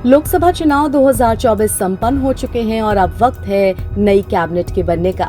लोकसभा चुनाव 2024 संपन्न हो चुके हैं और अब वक्त है नई कैबिनेट के बनने का।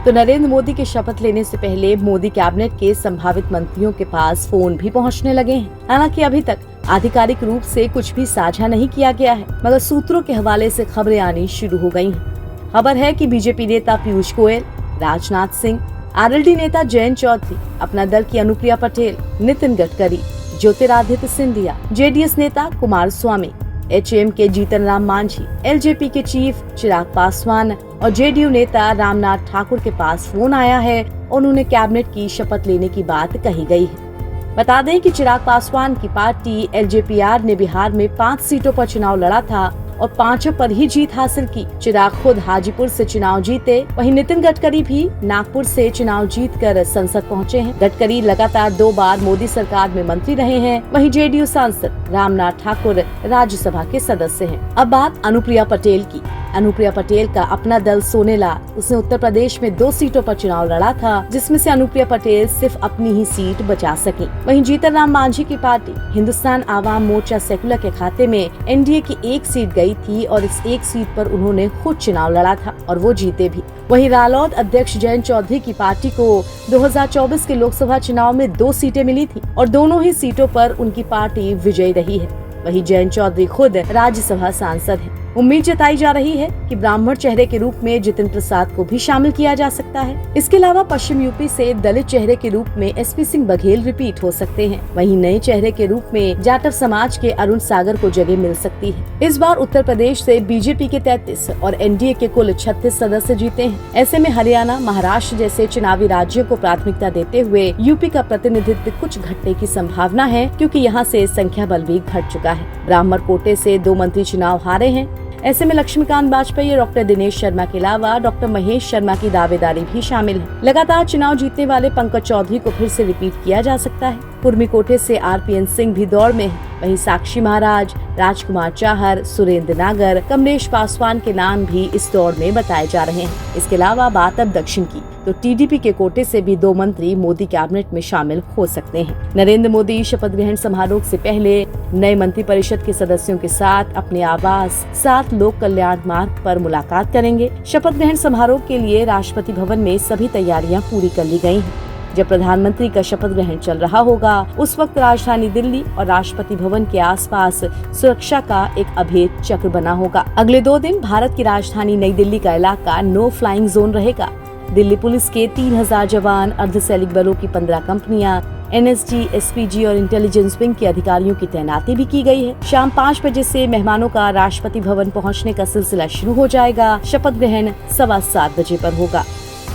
तो नरेंद्र मोदी के शपथ लेने से पहले मोदी कैबिनेट के संभावित मंत्रियों के पास फोन भी पहुंचने लगे हैं। हालांकि अभी तक आधिकारिक रूप से कुछ भी साझा नहीं किया गया है, मगर सूत्रों के हवाले से खबरें आनी शुरू हो गई हैं। खबर है कि बीजेपी नेता पीयूष गोयल, राजनाथ सिंह, आरएलडी नेता जयंत चौधरी, अपना दल की अनुप्रिया पटेल, नितिन गडकरी, ज्योतिरादित्य सिंधिया, जेडीएस नेता कुमारस्वामी, एचएम के जीतन राम मांझी, एलजेपी के चीफ चिराग पासवान और जेडीयू नेता रामनाथ ठाकुर के पास फोन आया है और उन्होंने कैबिनेट की शपथ लेने की बात कही गई है। बता दें कि चिराग पासवान की पार्टी एलजेपीआर ने बिहार में 5 सीटों पर चुनाव लड़ा था और 5 पर ही जीत हासिल की। चिराग खुद हाजीपुर से चुनाव जीते, वहीं नितिन गडकरी भी नागपुर से चुनाव जीतकर संसद पहुंचे हैं। गडकरी लगातार 2 बार मोदी सरकार में मंत्री रहे हैं, वहीं जेडीयू सांसद रामनाथ ठाकुर राज्यसभा के सदस्य हैं। अब बात अनुप्रिया पटेल की। अनुप्रिया पटेल का अपना दल सोनेला, उसने उत्तर प्रदेश में 2 सीटों पर चुनाव लड़ा था, जिसमें से अनुप्रिया पटेल सिर्फ अपनी ही सीट बचा सकी। वहीं जीतन राम मांझी की पार्टी हिंदुस्तान आवाम मोर्चा सेकुलर के खाते में एनडीए की 1 सीट गई थी और इस 1 सीट पर उन्होंने खुद चुनाव लड़ा था और वो जीते भी। वहीं रालोद अध्यक्ष जयंत चौधरी की पार्टी को 2024 के लोकसभा चुनाव में 2 सीटें मिली थी और दोनों ही सीटों पर उनकी पार्टी विजयी रही है। वहीं जयंत चौधरी खुद राज्यसभा सांसद हैं। उम्मीद जताई जा रही है कि ब्राह्मण चेहरे के रूप में जितिन प्रसाद को भी शामिल किया जा सकता है। इसके अलावा पश्चिम यूपी से दलित चेहरे के रूप में एसपी सिंह बघेल रिपीट हो सकते हैं। वहीं नए चेहरे के रूप में जाटव समाज के अरुण सागर को जगह मिल सकती है। इस बार उत्तर प्रदेश से बीजेपी के 33 और एनडीए के कुल 36 सदस्य जीते हैं। ऐसे में हरियाणा, महाराष्ट्र जैसे चुनावी राज्यों को प्राथमिकता देते हुए यूपी का प्रतिनिधित्व कुछ घटने की संभावना है, क्योंकि यहाँ से संख्या बल भी घट चुका है। ब्राह्मण कोटे से 2 मंत्री चुनाव हारे हैं। ऐसे में लक्ष्मीकांत वाजपेयी और डॉक्टर दिनेश शर्मा के अलावा डॉक्टर महेश शर्मा की दावेदारी भी शामिल है। लगातार चुनाव जीतने वाले पंकज चौधरी को फिर से रिपीट किया जा सकता है। कुर्मी कोटे से आरपीएन सिंह भी दौड़ में है। वहीं साक्षी महाराज, राजकुमार चाहर, सुरेंद्र नागर, कमलेश पासवान के नाम भी इस दौड़ में बताए जा रहे हैं। इसके अलावा बात अब दक्षिण की, तो टीडीपी के कोटे से भी 2 मंत्री मोदी कैबिनेट में शामिल हो सकते हैं। नरेंद्र मोदी शपथ ग्रहण समारोह से पहले नए मंत्रिपरिषद के सदस्यों के साथ अपने आवास 7 लोक कल्याण मार्ग पर मुलाकात करेंगे। शपथ ग्रहण समारोह के लिए राष्ट्रपति भवन में सभी तैयारियां पूरी कर ली गयी हैं। जब प्रधानमंत्री का शपथ ग्रहण चल रहा होगा, उस वक्त राजधानी दिल्ली और राष्ट्रपति भवन के आसपास सुरक्षा का एक अभेद चक्र बना होगा। अगले 2 दिन भारत की राजधानी नई दिल्ली का इलाका नो फ्लाइंग जोन रहेगा। दिल्ली पुलिस के 3000 जवान, अर्धसैनिक बलों की 15 कंपनियां, एनएसजी, एसपीजी और इंटेलिजेंस विंग के अधिकारियों की तैनाती भी की गई है। शाम 5 बजे से मेहमानों का राष्ट्रपति भवन पहुंचने का सिलसिला शुरू हो जाएगा। शपथ ग्रहण 7:15 बजे पर होगा।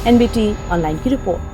एनबीटी ऑनलाइन की रिपोर्ट।